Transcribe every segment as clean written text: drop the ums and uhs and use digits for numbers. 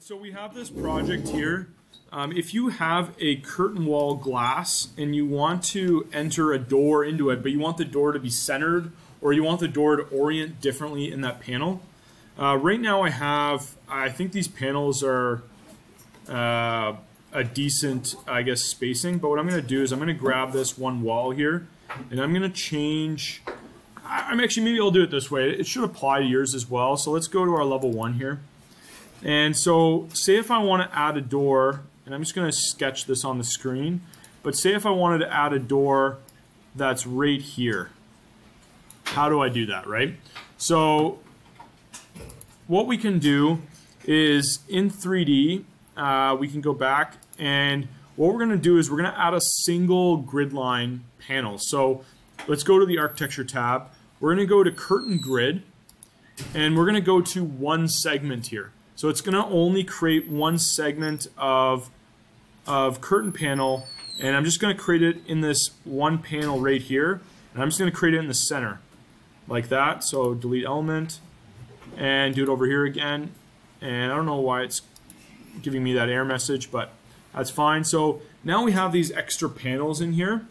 So we have this project here. If you have a curtain wall glass and you want to enter a door into it, but you want the door to be centered or you want the door to orient differently in that panel. Right now I think these panels are a decent, I guess, spacing, but what I'm going to do is I'm going to grab this one wall here and I'm going to change, maybe I'll do it this way. It should apply to yours as well. So let's go to our level 1 here. And so say if I want to add a door, and I'm just going to sketch this on the screen, but say if I wanted to add a door that's right here. How do I do that, right? So what we can do is in 3D, we can go back, and what we're going to do is we're going to add a single grid line panel. So let's go to the architecture tab. We're going to go to curtain grid, and we're going to go to one segment here. So it's going to only create one segment of curtain panel, and I'm just going to create it in this one panel right here, and I'm just going to create it in the center like that. So delete element and do it over here again, and I don't know why it's giving me that error message, but that's fine. So now we have these extra panels in here.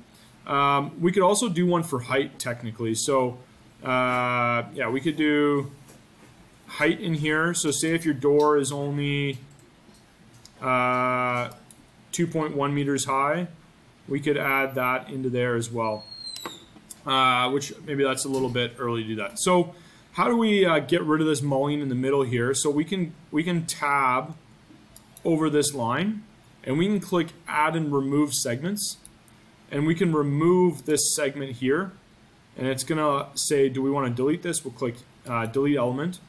We could also do one for height technically. So yeah, we could do height in here. So say if your door is only 2.1 meters high, we could add that into there as well, which maybe that's a little bit early to do that. So how do we get rid of this mullion in the middle here? So we can tab over this line and we can click add and remove segments, and we can remove this segment here, and it's gonna say, do we want to delete this? We'll click delete element.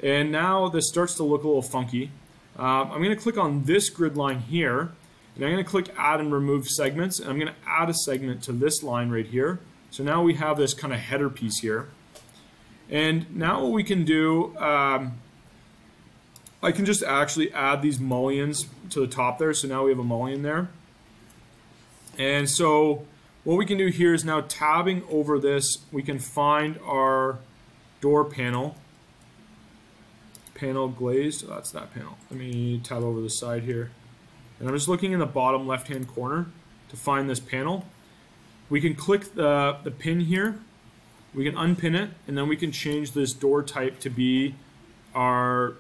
And now this starts to look a little funky. I'm going to click on this grid line here, and I'm going to click add and remove segments, and I'm going to add a segment to this line right here. So now we have this kind of header piece here. And now what we can do, I can just actually add these mullions to the top there. So now we have a mullion there. And so what we can do here is now tabbing over this, we can find our door panel. Panel glazed, so that's that panel. Let me tab over the side here. And I'm just looking in the bottom left hand corner to find this panel. We can click the pin here, we can unpin it, and then we can change this door type to be our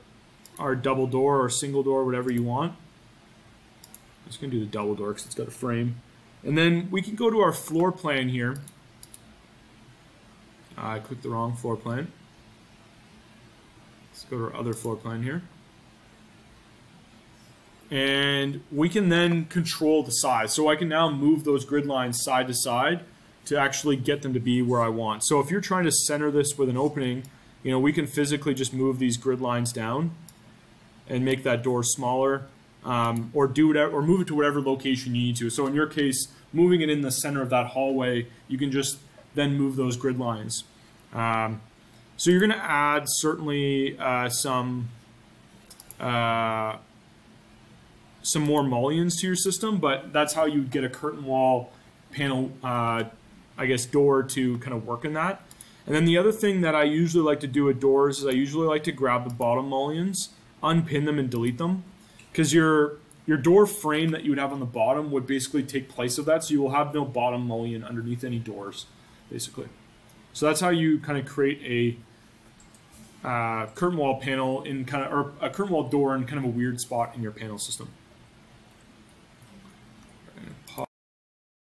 double door or single door, whatever you want. I'm just going to do the double door because it's got a frame. And then we can go to our floor plan here. I clicked the wrong floor plan. Let's go to our other floor plan here. And we can then control the size. So I can now move those grid lines side to side to actually get them to be where I want. So if you're trying to center this with an opening, you know, we can physically just move these grid lines down and make that door smaller, or do whatever, or move it to whatever location you need to. So in your case, moving it in the center of that hallway, you can just then move those grid lines. So you're going to add certainly some more mullions to your system, but that's how you get a curtain wall panel, I guess, door to kind of work in that. And then the other thing that I usually like to do with doors is I usually like to grab the bottom mullions, unpin them, and delete them, because your door frame that you would have on the bottom would basically take place of that, so you will have no bottom mullion underneath any doors, basically. So that's how you kind of create a curtain wall panel in kind of, or a curtain wall door in kind of a weird spot in your panel system.